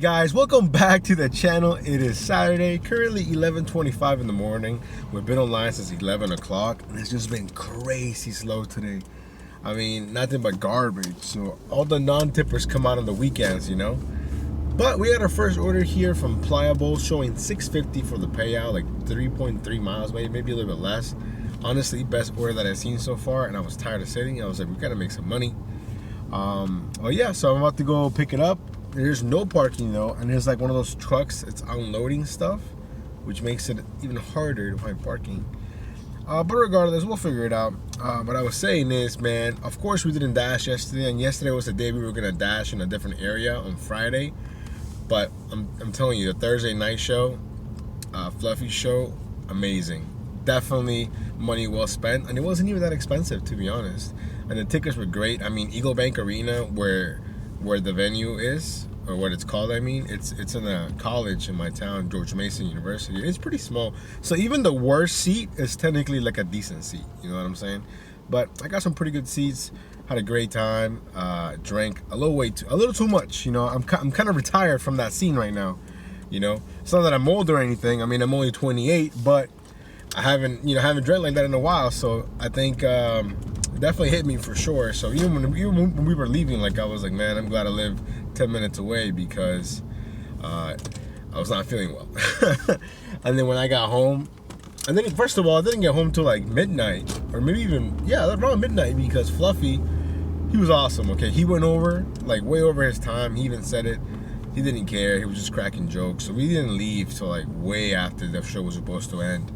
guys, welcome back to the channel. It is Saturday, currently 11:25 in the morning. We've been online since 11 o'clock and it's just been crazy slow today. I mean, nothing but garbage. So all the non-tippers come out on the weekends, you know. But we had our first order here from Pliable showing $6.50 for the payout, like 3.3 miles away, maybe a little bit less. Honestly, best order that I've seen so far, and I was tired of sitting. I was like, we gotta make some money. Oh yeah, so I'm about to go pick it up. There's no parking though, and there's like one of those trucks, it's unloading stuff, which makes it even harder to find parking. But regardless, we'll figure it out. What I was saying is, man, of course we didn't dash yesterday, and yesterday was the day we were gonna dash in a different area on Friday. But I'm telling you, the Thursday night show, Fluffy show, amazing. Definitely money well spent, and it wasn't even that expensive, to be honest. And the tickets were great. I mean, Eagle Bank Arena, where the venue is, or what it's called, I mean, it's in a college in my town, George Mason University. It's pretty small, so even the worst seat is technically like a decent seat, you know what I'm saying? But I got some pretty good seats, had a great time, drank a little too much, you know. I'm kind of retired from that scene right now, you know. It's not that I'm old or anything. I mean, I'm only 28, but I haven't drank like that in a while, so I think definitely hit me for sure. So even when we were leaving, like, I was like, man, I'm glad I live 10 minutes away, because I was not feeling well. And then when I got home, and then first of all, I didn't get home till like midnight, or maybe even, yeah, around midnight, because Fluffy, he was awesome. Okay, he went over, like, way over his time. He even said it. He didn't care. He was just cracking jokes. So we didn't leave till like way after the show was supposed to end.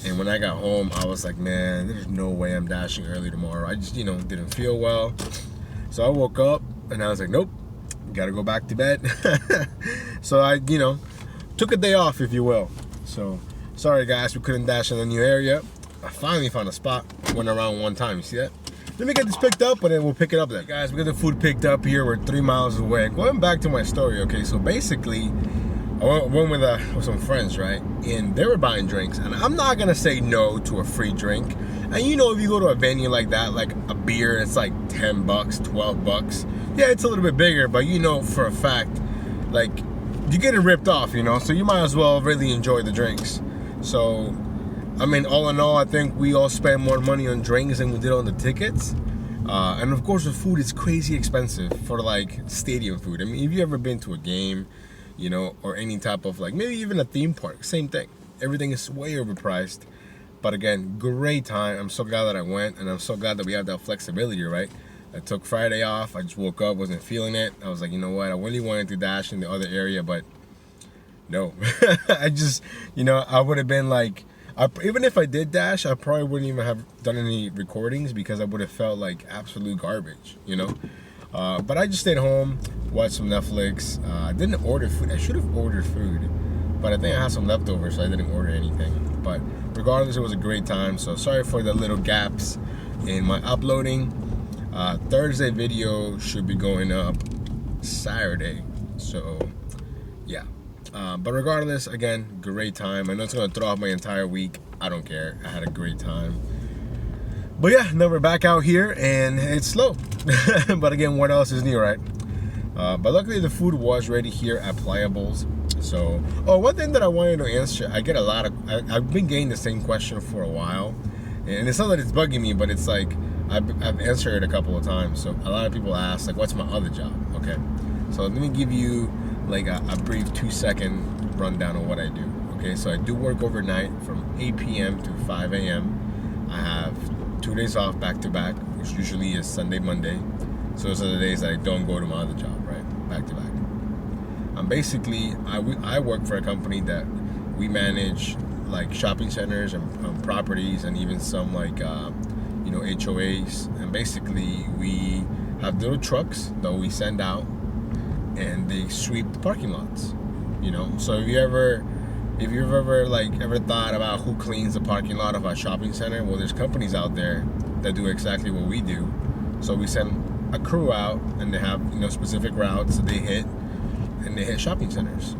And when I got home, I was like, man, there's no way I'm dashing early tomorrow. I just, didn't feel well. So I woke up and I was like, nope, gotta go back to bed. So I, took a day off, if you will. So sorry guys, we couldn't dash in the new area. I finally found a spot. Went around one time, you see that? Let me get this picked up and then we'll pick it up then. Guys, we got the food picked up here. We're 3 miles away. Going back to my story, okay, so basically, I went with some friends, right? And they were buying drinks. And I'm not going to say no to a free drink. And if you go to a venue like that, like a beer, it's like 10 bucks, 12 bucks. Yeah, it's a little bit bigger, but for a fact, like, you're getting ripped off, so you might as well really enjoy the drinks. So, I mean, all in all, I think we all spend more money on drinks than we did on the tickets. And of course, the food is crazy expensive for like stadium food. I mean, if you ever been to a game, or any type of, like, maybe even a theme park, same thing. Everything is way overpriced. But again, great time. I'm so glad that I went, and I'm so glad that we have that flexibility, right? I took Friday off. I just woke up, wasn't feeling it. I was like, you know what? I really wanted to dash in the other area, but no. I just, I would have been like, even if I did dash, I probably wouldn't even have done any recordings, because I would have felt like absolute garbage, But I just stayed home, watched some Netflix. I didn't order food. I should have ordered food, but I think I had some leftovers, so I didn't order anything. But regardless, it was a great time. So sorry for the little gaps in my uploading. Thursday video should be going up Saturday. So yeah. But regardless, again, great time. I know it's going to throw off my entire week. I don't care. I had a great time. But yeah, now we're back out here, and it's slow. But again, what else is new, right? But luckily, the food was ready here at Pliables. So, one thing that I wanted to answer, I get a lot of, I've been getting the same question for a while. And it's not that it's bugging me, but it's like, I've answered it a couple of times. So a lot of people ask, like, what's my other job? Okay. So let me give you like a brief 2-second rundown of what I do. Okay, so I do work overnight from 8 p.m. to 5 a.m. I have 2 days off back to back, which usually is Sunday, Monday. So those are the days that I don't go to my other job, right? Back to back. Basically, I work for a company that we manage like shopping centers and properties, and even some like HOAs. And basically, we have little trucks that we send out, and they sweep the parking lots. So if you've ever thought about who cleans the parking lot of a shopping center, well, there's companies out there that do exactly what we do. So we send a crew out, and they have specific routes that they hit, and they hit shopping centers.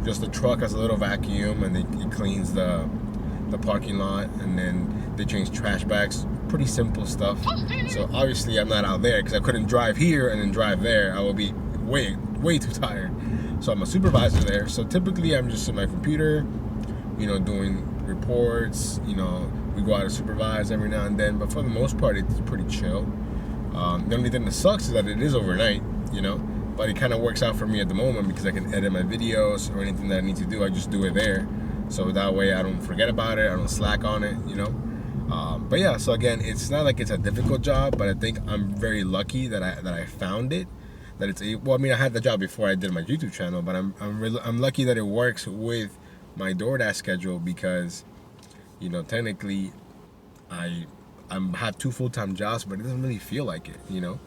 Just the truck has a little vacuum, and it cleans the parking lot, and then they change trash bags. Pretty simple stuff. So obviously I'm not out there, because I couldn't drive here and then drive there. I would be way too tired. So I'm a supervisor there. So typically I'm just in my computer, you know, doing reports. You know, we go out to supervise every now and then, but for the most part, it's pretty chill. The only thing that sucks is that it is overnight, you know, but it kind of works out for me at the moment because I can edit my videos or anything that I need to do. I just do it there. So that way I don't forget about it. I don't slack on it, you know. But yeah, so again, it's not like it's a difficult job, but I think I'm very lucky that I found it. That it's well, I mean, I had the job before I did my YouTube channel, but I'm lucky that it works with my DoorDash schedule because, you know, technically I have 2 full-time jobs, but it doesn't really feel like it, you know.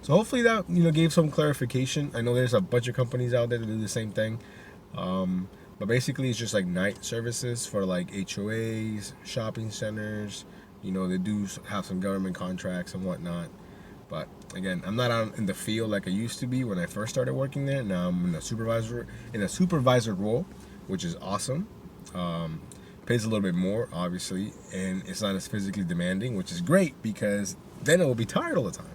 So hopefully that, you know, gave some clarification. I know there's a bunch of companies out there that do the same thing. But basically it's just like night services for like HOAs, shopping centers. You know, they do have some government contracts and whatnot. But again, I'm not out in the field like I used to be when I first started working there. Now I'm in a supervisor role, which is awesome. Pays a little bit more, obviously, and it's not as physically demanding, which is great because then it will be tired all the time.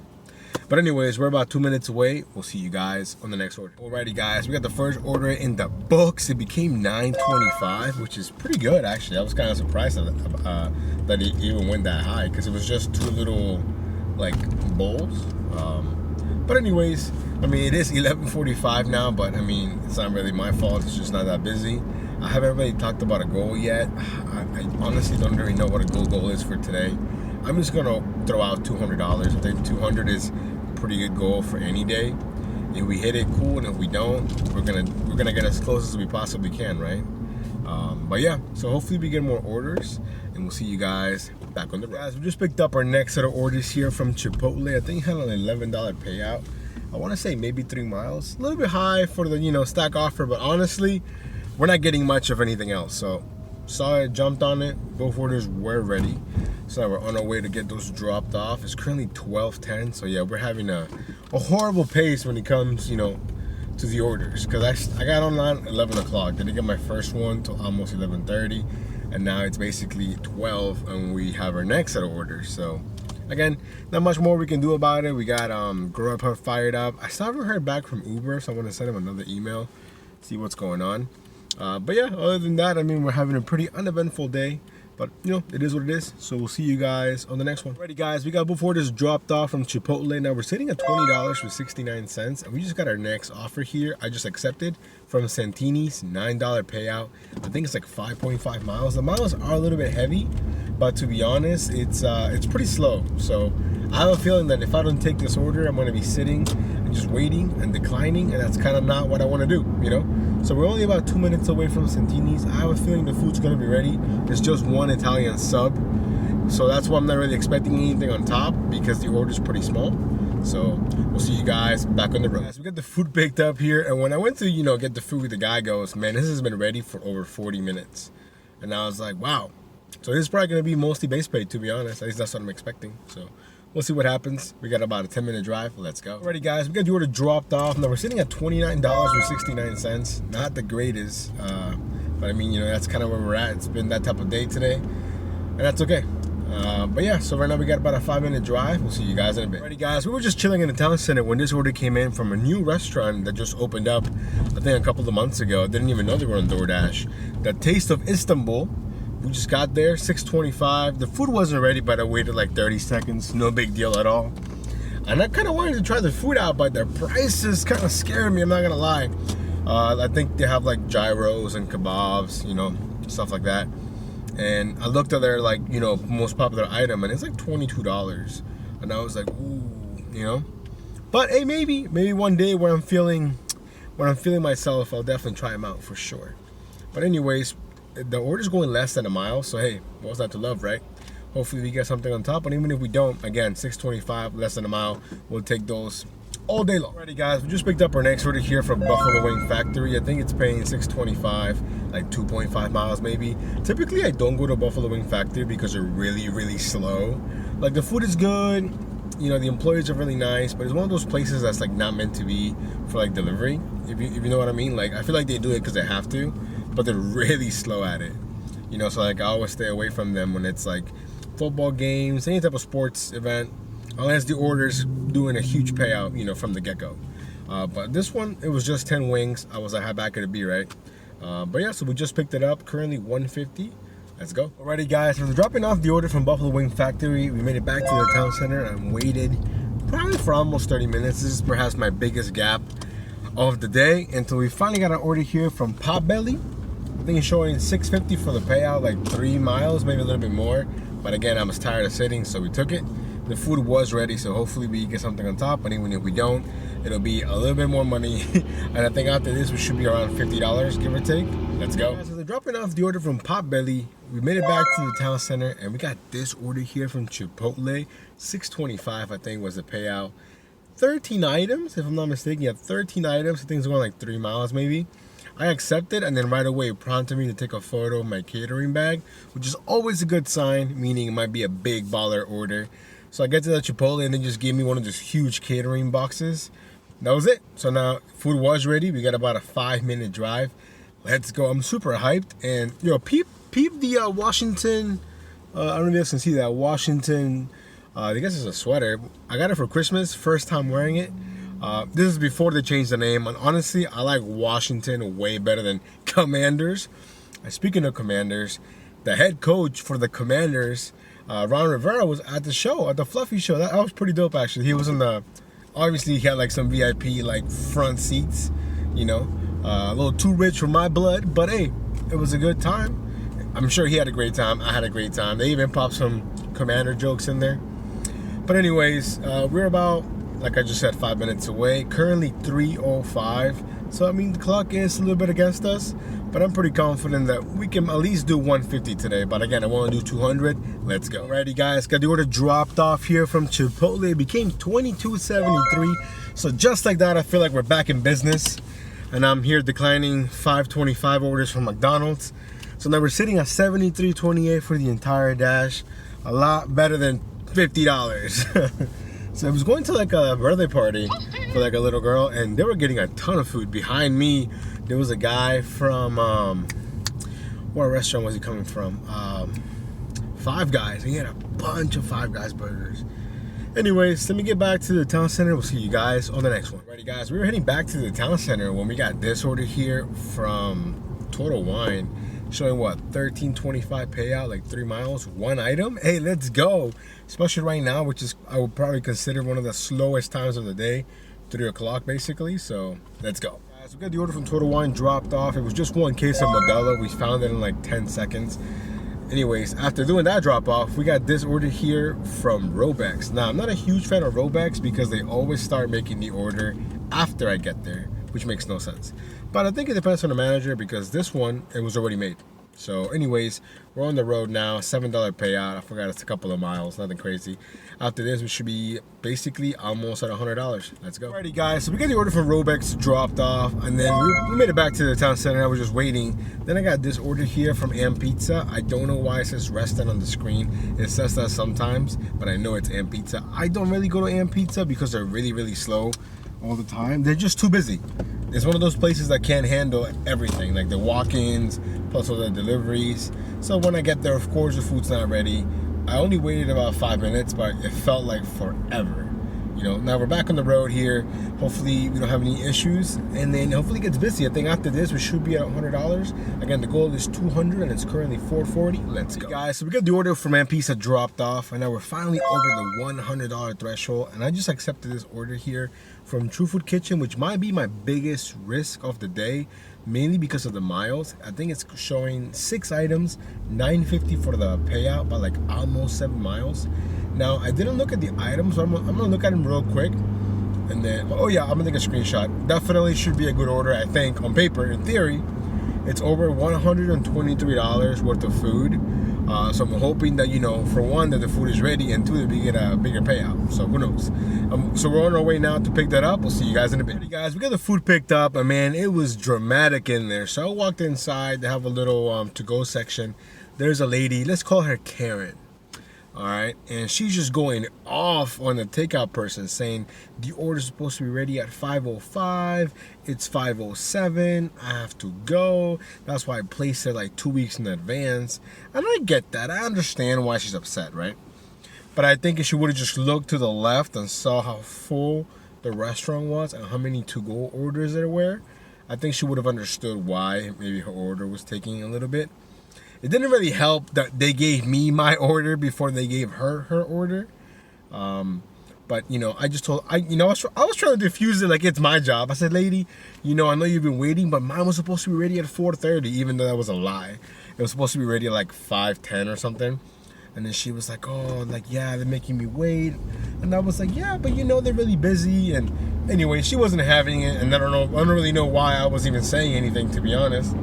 But anyways, we're about 2 minutes away. We'll see you guys on the next order. Alrighty, guys, we got the first order in the books. It became $9.25, which is pretty good, actually. I was kind of surprised that it even went that high because it was just 2 little, like, bowls. But anyways, I mean, it is 11:45 now, but I mean, it's not really my fault. It's just not that busy. I haven't really talked about a goal yet. I honestly don't really know what a goal is for today. I'm just gonna throw out $200. I think 200 is a pretty good goal for any day. If we hit it, cool, and if we don't, we're gonna get as close as we possibly can, right? But yeah, so hopefully we get more orders, and we'll see you guys back on the road. Guys, we just picked up our next set of orders here from Chipotle. I think it had an $11 payout. I want to say maybe 3 miles. A little bit high for the, you know, stack offer, but honestly, we're not getting much of anything else. So saw it, jumped on it. Both orders were ready. So now we're on our way to get those dropped off. It's currently 12:10. So yeah, we're having a horrible pace when it comes, you know, to the orders. Because I got online at 11 o'clock. Didn't get my first one till almost 11:30. And now it's basically 12 and we have our next set of orders. So again, not much more we can do about it. We got Grubhub fired up. I still haven't heard back from Uber, so I'm gonna send them another email, see what's going on. But yeah, other than that, I mean, we're having a pretty uneventful day. But, you know, it is what it is. So we'll see you guys on the next one. Alrighty, guys, we got both orders dropped off from Chipotle. Now we're sitting at $20 for 69 cents. And we just got our next offer here. I just accepted from Santini's $9 payout. I think it's like 5.5 miles. The miles are a little bit heavy, but to be honest, it's pretty slow. So I have a feeling that if I don't take this order, I'm going to be sitting and just waiting and declining. And that's kind of not what I want to do, you know? So we're only about 2 minutes away from Santini's. I have a feeling the food's gonna be ready. There's just one Italian sub. So that's why I'm not really expecting anything on top because the order's pretty small. So we'll see you guys back on the road. Guys, we got the food picked up here. And when I went to, you know, get the food, the guy goes, man, this has been ready for over 40 minutes. And I was like, wow. So this is probably gonna be mostly base paid, to be honest. At least that's what I'm expecting. So we'll see what happens. We got about a 10-minute drive. Let's go. Alrighty, guys, we got the order dropped off. Now we're sitting at $29.69. Not the greatest, but I mean, you know, that's kind of where we're at. It's been that type of day today, and that's okay. But yeah, so right now we got about a 5-minute drive. We'll see you guys in a bit. Alrighty, guys, we were just chilling in the town center when this order came in from a new restaurant that just opened up, I think a couple of months ago. I didn't even know they were on DoorDash. The Taste of Istanbul. We just got there, $6.25. The food wasn't ready, but I waited like 30 seconds. No big deal at all. And I kind of wanted to try the food out, but their prices kind of scared me, I'm not gonna lie. I think they have like gyros and kebabs, you know, stuff like that. And I looked at their, like, you know, most popular item, and it's like $22. And I was like, ooh, you know. But hey, maybe one day when I'm feeling myself, I'll definitely try them out for sure. But anyways, the order's going less than a mile, so hey, what's not to love, right? Hopefully we get something on top, and even if we don't, again, $6.25, less than a mile, we'll take those all day long. Alrighty, guys, we just picked up our next order here from Buffalo Wing Factory. I think it's paying $6.25, like 2.5 miles maybe. Typically, I don't go to Buffalo Wing Factory because they're really, really slow. Like, the food is good, you know, the employees are really nice, but it's one of those places that's like not meant to be for like delivery, if you know what I mean. Like, I feel like they do it because they have to, but they're really slow at it, you know. So like, I always stay away from them when it's like football games, any type of sports event, unless the order's doing a huge payout, you know, from the get-go. But this one, it was just 10 wings. I was like, how bad could it be, right? But yeah, so we just picked it up. Currently $150. Let's go. Alrighty guys, so dropping off the order from Buffalo Wing Factory. We made it back to the town center and waited probably for almost 30 minutes. This is perhaps my biggest gap of the day until we finally got an order here from Potbelly. I think it's showing $6.50 for the payout, like 3 miles, maybe a little bit more. But again, I was tired of sitting, so we took it. The food was ready, so hopefully we get something on top. But even if we don't, it'll be a little bit more money. And I think after this, we should be around $50, give or take. Let's go. So they're dropping off the order from Potbelly. We made it back to the town center, and we got this order here from Chipotle. $6.25, I think, was the payout. 13 items, if I'm not mistaken. Yeah, 13 items. I think it's going like 3 miles, maybe. I accepted, and then right away it prompted me to take a photo of my catering bag, which is always a good sign, meaning it might be a big baller order. So I get to the Chipotle, and they just gave me one of those huge catering boxes. That was it. So now food was ready. We got about a 5-minute drive. Let's go. I'm super hyped. And yo, peep the Washington. I don't know if you guys can see that Washington. I guess it's a sweater. I got it for Christmas. First time wearing it. This is before they changed the name. And honestly, I like Washington way better than Commanders. And speaking of Commanders, the head coach for the Commanders, Ron Rivera, was at the show, at the Fluffy show. That was pretty dope, actually. He was in the. Obviously, he had like some VIP like front seats, you know, a little too rich for my blood, but hey, it was a good time. I'm sure he had a great time. I had a great time. They even popped some Commander jokes in there. But anyways, we're about, like I just said, 5 minutes away. Currently 3:05. So I mean, the clock is a little bit against us, but I'm pretty confident that we can at least do 150 today. But again, I want to do 200. Let's go. Alrighty, guys, got the order dropped off here from Chipotle. It became $22.73. So just like that, I feel like we're back in business. And I'm here declining $5.25 orders from McDonald's. So now we're sitting at $73.28 for the entire dash. A lot better than $50. So I was going to like a birthday party for like a little girl, and they were getting a ton of food. Behind me, there was a guy from, what restaurant was he coming from? Five Guys. He had a bunch of Five Guys burgers. Anyways, let me get back to the town center. We'll see you guys on the next one. Alrighty guys, we were heading back to the town center when we got this order here from Total Wine. Showing what, $13.25 payout, like 3 miles, 1 item. Hey, let's go. Especially right now, which is, I would probably consider one of the slowest times of the day, 3 o'clock basically. So let's go. Guys, we got the order from Total Wine dropped off. It was just 1 case of Modelo. We found it in like 10 seconds. Anyways, after doing that drop off, we got this order here from Robex. Now, I'm not a huge fan of Robex because they always start making the order after I get there, which makes no sense. But I think it depends on the manager because this one, it was already made. So anyways, we're on the road now, $7 payout. I forgot it's a couple of miles, nothing crazy. After this, we should be basically almost at $100. Let's go. Alrighty guys, so we got the order from Robex dropped off, and then we made it back to the town center. I was just waiting. Then I got this order here from Am Pizza. I don't know why it says rested on the screen. It says that sometimes, but I know it's Am Pizza. I don't really go to Am Pizza because they're really slow all the time. They're just too busy. It's one of those places that can't handle everything, like the walk-ins, plus all the deliveries. So when I get there, of course, the food's not ready. I only waited about 5 minutes, but it felt like forever. You know, now we're back on the road here. Hopefully we don't have any issues, and then hopefully it gets busy. I think after this we should be at $100. Again, the goal is 200, and it's currently 440. Let's go, guys. So we got the order from Am Pizza dropped off, and now we're finally over the $100 threshold. And I just accepted this order here from True Food Kitchen, which might be my biggest risk of the day, mainly because of the miles. I think it's showing 6 items, $9.50 for the payout, but like almost 7 miles. Now, I didn't look at the items, so I'm gonna look at them real quick. And then, oh yeah, I'm gonna take a screenshot. Definitely should be a good order, I think, on paper. In theory, it's over $123 worth of food. So I'm hoping that, you know, for one, that the food is ready, and two, that we get a bigger payout. So who knows? So we're on our way now to pick that up. We'll see you guys in a bit. Hey guys, we got the food picked up, and man, it was dramatic in there. So I walked inside. They have a little to-go section. There's a lady, let's call her Karen. All right, and she's just going off on the takeout person, saying the order's supposed to be ready at 5:05. It's 5:07. I have to go. That's why I placed it like 2 weeks in advance. And I get that. I understand why she's upset, right? But I think if she would have just looked to the left and saw how full the restaurant was and how many to-go orders there were, I think she would have understood why maybe her order was taking a little bit. It didn't really help that they gave me my order before they gave her order. But you know, I just told I was trying to diffuse it like it's my job. I said, lady, you know, I know you've been waiting, but mine was supposed to be ready at 4:30, even though that was a lie. It was supposed to be ready at like 5:10 or something. And then she was like, oh, like, yeah, they're making me wait. And I was like, yeah, but you know, they're really busy. And anyway, she wasn't having it. And I don't really know why I was even saying anything, to be honest.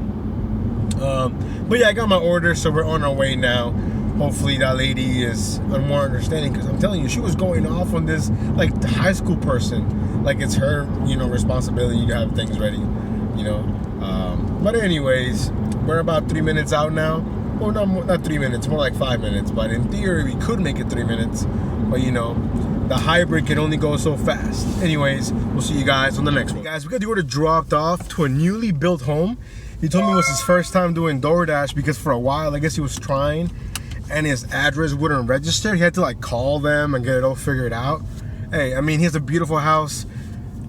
But yeah, I got my order, so we're on our way now. Hopefully that lady is more understanding, because I'm telling you, she was going off on this like the high school person, like it's her, you know, responsibility to have things ready, you know. But anyways, we're about 3 minutes out now. Well, no, not 3 minutes, more like 5 minutes. But in theory, we could make it 3 minutes. But you know, the hybrid can only go so fast. Anyways, we'll see you guys on the next one. Guys, we got the order dropped off to a newly built home. He told me it was his first time doing DoorDash, because for a while, I guess he was trying, and his address wouldn't register. He had to like call them and get it all figured out. Hey, I mean, he has a beautiful house,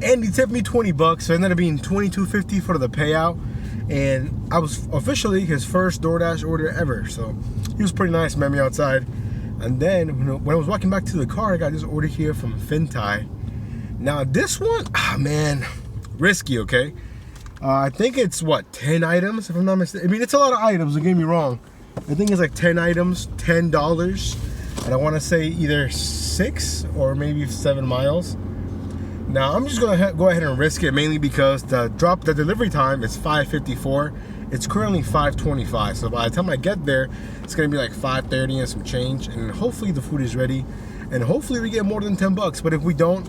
and he tipped me 20 bucks, so it ended up being $22.50 for the payout. And I was officially his first DoorDash order ever, so he was pretty nice, met me outside. And then, you know, when I was walking back to the car, I got this order here from Fintai. Now this one, man, risky, okay? I think it's what, 10 items, if I'm not mistaken. I mean, it's a lot of items, don't get me wrong. I think it's like 10 items, $10, and I want to say either 6 or maybe 7 miles. Now I'm just gonna go ahead and risk it, mainly because the delivery time is 5:54. It's currently 5:25, so by the time I get there, it's gonna be like 5:30 and some change, and hopefully the food is ready, and hopefully we get more than 10 bucks. But if we don't,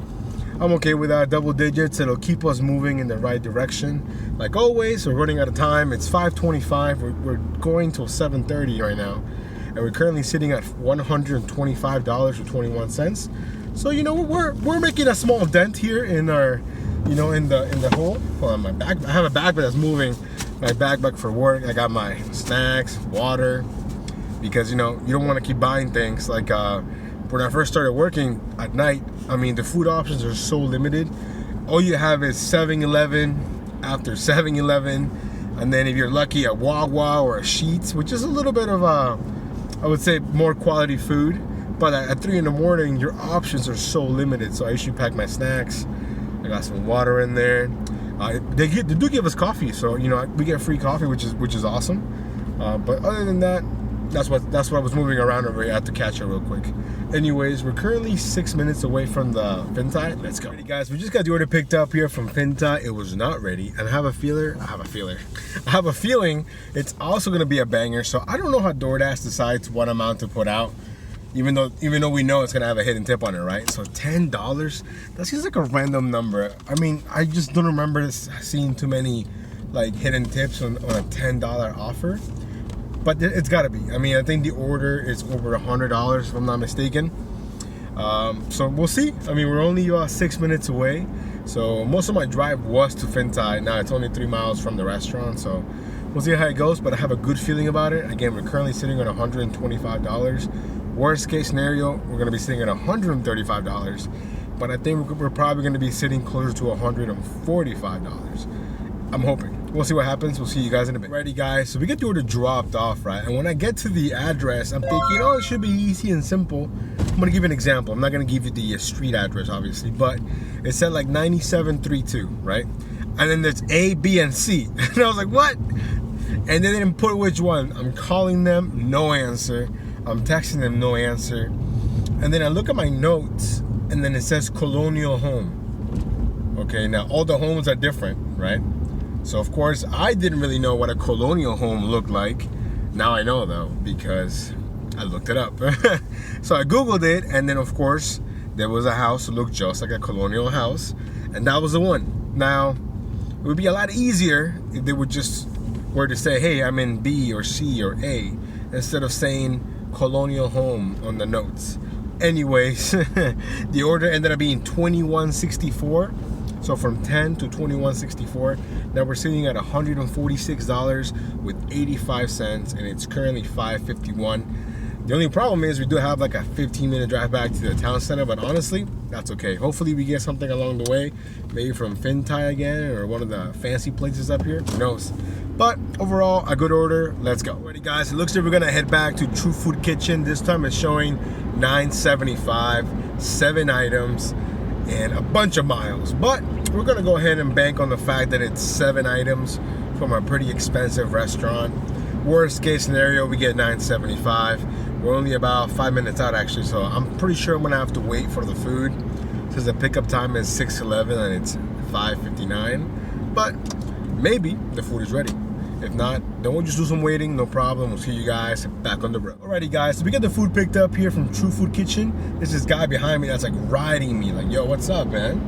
I'm okay with that. Double digits, it'll keep us moving in the right direction. Like always, we're running out of time. It's 5:25. We're going till 7:30 right now, and we're currently sitting at $125.21. So you know, we're making a small dent here in our, you know, in the hole. Hold on, my bag. I have a bag that's moving. My backpack for work. I got my snacks, water, because you know you don't want to keep buying things. Like when I first started working at night, I mean the food options are so limited. All you have is 7-Eleven, after 7-Eleven, and then if you're lucky, a Wawa or a Sheetz, which is a little bit of a, I would say, more quality food. But at 3 in the morning, your options are so limited. So I usually pack my snacks. I got some water in there. They do give us coffee, so you know we get free coffee, which is awesome. But other than that, that's what I was moving around over here. I had to catch it real quick. Anyways, we're currently 6 minutes away from the Fintai. Let's go. Alrighty, guys, we just got the order picked up here from Fintai. It was not ready, and I have a feeling it's also gonna be a banger. So I don't know how DoorDash decides what amount to put out. Even though we know it's gonna have a hidden tip on it, right? So $10, that seems like a random number. I mean, I just don't remember seeing too many like hidden tips on a $10 offer. But it's gotta be. I mean, I think the order is over $100 if I'm not mistaken. So we'll see. I mean, we're only 6 minutes away. So most of my drive was to Fintai. Now it's only 3 miles from the restaurant. So we'll see how it goes. But I have a good feeling about it. Again, we're currently sitting on $125. Worst case scenario, we're gonna be sitting at $135, but I think we're probably gonna be sitting closer to $145. I'm hoping. We'll see what happens. We'll see you guys in a bit. Alrighty, guys, so we get the order dropped off, right? And when I get to the address, I'm thinking, oh, it should be easy and simple. I'm gonna give you an example. I'm not gonna give you the street address, obviously, but it said like 9732, right? And then there's A, B, and C. And I was like, what? And then they didn't put which one. I'm calling them, no answer. I'm texting them, no answer. And then I look at my notes, and then it says Colonial Home. Okay, now all the homes are different, right? So of course, I didn't really know what a colonial home looked like. Now I know though, because I looked it up. So I Googled it, and then of course, there was a house that looked just like a colonial house, and that was the one. Now, it would be a lot easier if they would just were to say, hey, I'm in B or C or A, instead of saying colonial home on the notes. Anyways, the order ended up being $21.64. So from 10 to $21.64. Now we're sitting at $146 with 85 cents, and it's currently 5:51. The only problem is we do have like a 15-minute drive back to the town center, but honestly, that's okay. Hopefully we get something along the way, maybe from Fintai again or one of the fancy places up here, who knows. But overall, a good order. Let's go. Alrighty guys, it looks like we're gonna head back to True Food Kitchen. This time it's showing $9.75, 7 items, and a bunch of miles. But we're gonna go ahead and bank on the fact that it's 7 items from a pretty expensive restaurant. Worst case scenario, we get $9.75. We're only about 5 minutes out actually, so I'm pretty sure I'm gonna have to wait for the food since the pickup time is 6:11 and it's 5:59. But maybe the food is ready. If not, then we'll just do some waiting, no problem. We'll see you guys back on the road. Alrighty guys, so we got the food picked up here from True Food Kitchen. There's this guy behind me that's like riding me, like, yo, what's up, man?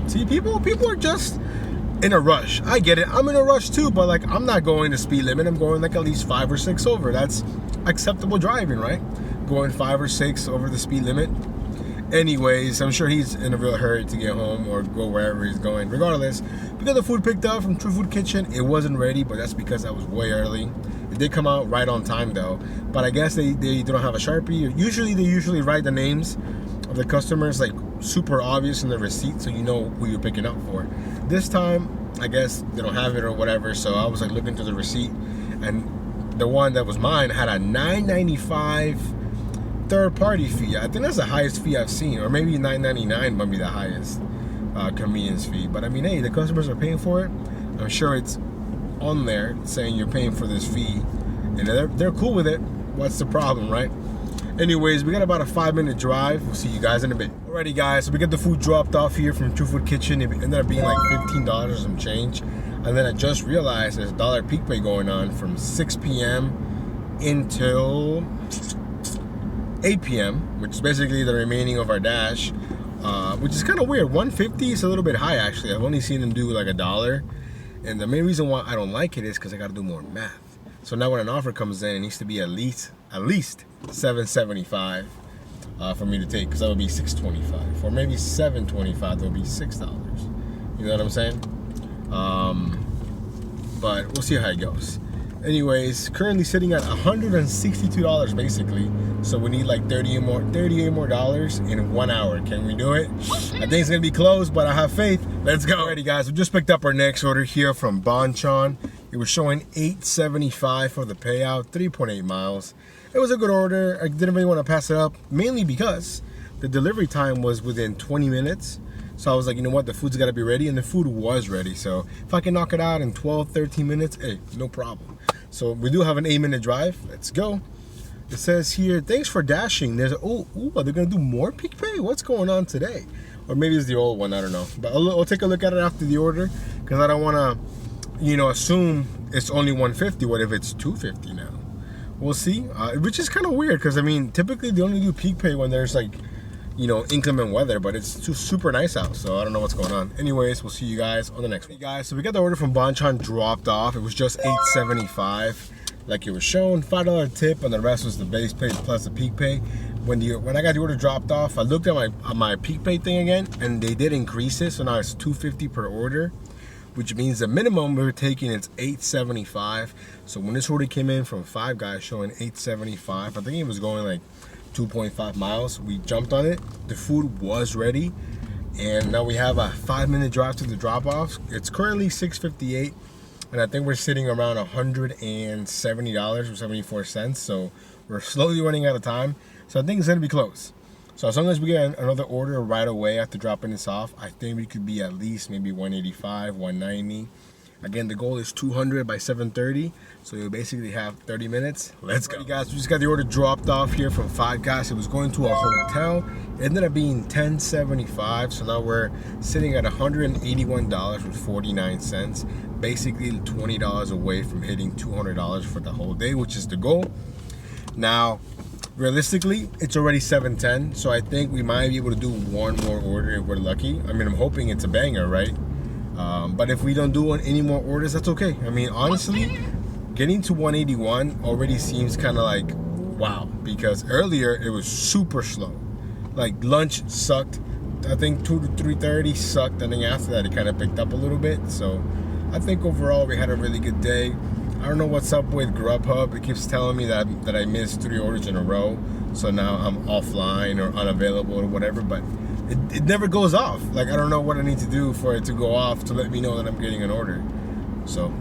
See, people are just in a rush. I get it, I'm in a rush too, but like, I'm not going the speed limit. I'm going like at least 5 or 6 over. That's acceptable driving, right? Going 5 or 6 over the speed limit. Anyways, I'm sure he's in a real hurry to get home or go wherever he's going. Regardless, we got the food picked up from True Food Kitchen. It wasn't ready, but that's because I was way early. It did come out right on time though. But I guess they don't have a Sharpie. They usually write the names of the customers like super obvious in the receipt, so you know who you're picking up for. This time, I guess they don't have it or whatever, so I was like looking through the receipt, and the one that was mine had a $9.95 third-party fee. I think that's the highest fee I've seen, or maybe $9.99 might be the highest convenience fee. But I mean, hey, the customers are paying for it. I'm sure it's on there saying you're paying for this fee, and they're cool with it. What's the problem, right? Anyways, we got about a 5-minute drive. We'll see you guys in a bit. Alrighty guys, so we got the food dropped off here from True Food Kitchen. It ended up being like $15 or some change. And then I just realized there's $1 peak pay going on from 6 p.m. until 8 p.m., which is basically the remaining of our dash, which is kind of weird. $1.50 is a little bit high actually. I've only seen them do like $1, and the main reason why I don't like it is because I got to do more math. So now when an offer comes in, it needs to be at least $7.75 for me to take, because that would be $6.25, or maybe $7.25. That would be $6. You know what I'm saying? But we'll see how it goes. Anyways, currently sitting at $162 basically. So we need like $38 more in 1 hour. Can we do it? I think it's gonna be close, but I have faith. Let's go. Alrighty guys, we just picked up our next order here from Bonchon. It was showing $8.75 for the payout, 3.8 miles. It was a good order. I didn't really want to pass it up, mainly because the delivery time was within 20 minutes. So I was like, you know what, the food's got to be ready, and the food was ready. So if I can knock it out in 12, 13 minutes, hey, no problem. So we do have an 8-minute drive. Let's go. It says here, thanks for dashing. There's, are they going to do more peak pay? What's going on today? Or maybe it's the old one, I don't know. But I'll take a look at it after the order, because I don't want to, you know, assume it's only $150. What if it's $250 now? We'll see. Which is kind of weird, because I mean, typically they only do peak pay when there's like, you know, inclement weather, but it's super nice out, so I don't know what's going on. Anyways, we'll see you guys on the next one. Hey guys, so we got the order from Bonchon dropped off. It was just $8.75, like it was shown. $5 tip, and the rest was the base pay plus the peak pay. When I got the order dropped off, I looked at my peak pay thing again, and they did increase it, so now it's $2.50 per order, which means the minimum we're taking is $8.75. So when this order came in from Five Guys showing $8.75, I think it was going like 2.5 miles. We jumped on it. The food was ready, and now we have a 5-minute drive to the drop-off. It's currently 6:58, and I think we're sitting around $170 or 74 cents. So we're slowly running out of time. So I think it's gonna be close. So as long as we get another order right away after dropping this off, I think we could be at least maybe 185, 190. Again, the goal is 200 by 7:30, so you'll basically have 30 minutes. Let's go. Alright guys, we just got the order dropped off here from Five Guys. It was going to a hotel. It ended up being $10.75, so now we're sitting at $181.49, basically $20 away from hitting $200 for the whole day, which is the goal. Now, realistically, it's already 7:10, so I think we might be able to do one more order if we're lucky. I mean, I'm hoping it's a banger, right? But if we don't do any more orders, that's okay. I mean, honestly, getting to 181 already seems kind of like, wow, because earlier it was super slow. Like lunch sucked. I think 2 to 3:30 sucked, and then after that it kind of picked up a little bit. So I think overall we had a really good day. I don't know what's up with Grubhub. It keeps telling me that I missed 3 orders in a row, so now I'm offline or unavailable or whatever, but it never goes off. Like, I don't know what I need to do for it to go off to let me know that I'm getting an order. So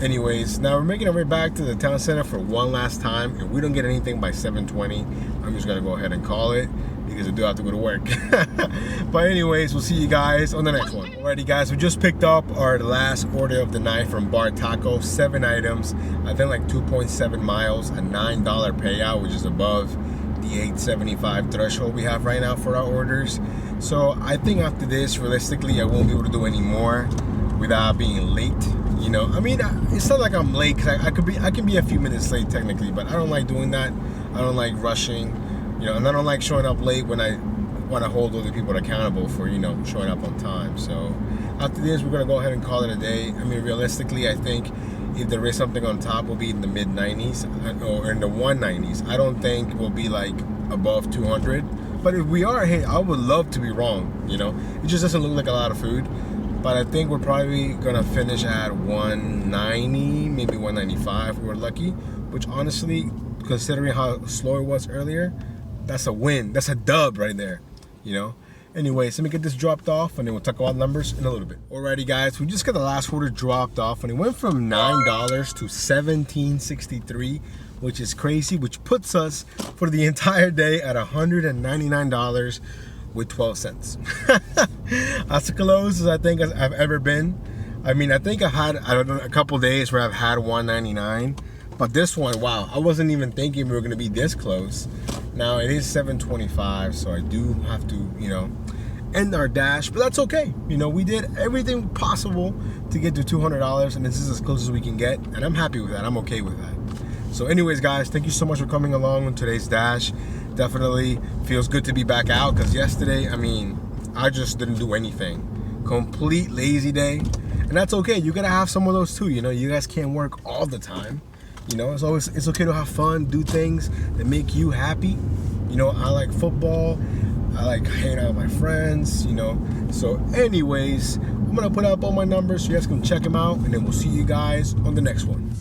anyways, now we're making our way back to the town center for one last time. If we don't get anything by 7:20, I'm just gonna go ahead and call it, because I do have to go to work. But anyways, we'll see you guys on the next one. Alrighty guys, we just picked up our last order of the night from Bar Taco. 7 items, I think like 2.7 miles, a $9 payout, which is above the $8.75 threshold we have right now for our orders. So I think after this, realistically, I won't be able to do any more without being late. You know, I mean, it's not like I'm late, because I can be a few minutes late technically, but I don't like doing that. I don't like rushing. You know, and I don't like showing up late when I want to hold other people accountable for, you know, showing up on time. So after this, we're going to go ahead and call it a day. I mean, realistically, I think if there is something on top, we'll be in the mid-90s or in the 190s. I don't think we'll be like above 200. But if we are, hey, I would love to be wrong, you know. It just doesn't look like a lot of food. But I think we're probably going to finish at 190, maybe 195 if we're lucky. Which honestly, considering how slow it was earlier, that's a win. That's a dub right there, you know. Anyways, let me get this dropped off, and then we'll talk about numbers in a little bit. Alrighty guys, we just got the last order dropped off, and it went from $9 to $17.63, which is crazy, which puts us for the entire day at $199 with 12 cents. That's the closest as I think I've ever been. I mean, I think I had a couple days where I've had $199, but this one, wow, I wasn't even thinking we were gonna be this close. Now it is 7:25, so I do have to, you know, end our dash, but that's okay. You know, we did everything possible to get to $200, and this is as close as we can get, and I'm happy with that. I'm okay with that. So anyways, guys, thank you so much for coming along on today's dash. Definitely feels good to be back out, because yesterday, I mean, I just didn't do anything. Complete lazy day, and that's okay. You gotta have some of those too. You know, you guys can't work all the time. You know, it's okay to have fun, do things that make you happy. You know, I like football, I like hanging out with my friends, you know. So anyways, I'm gonna put up all my numbers so you guys can check them out, and then we'll see you guys on the next one.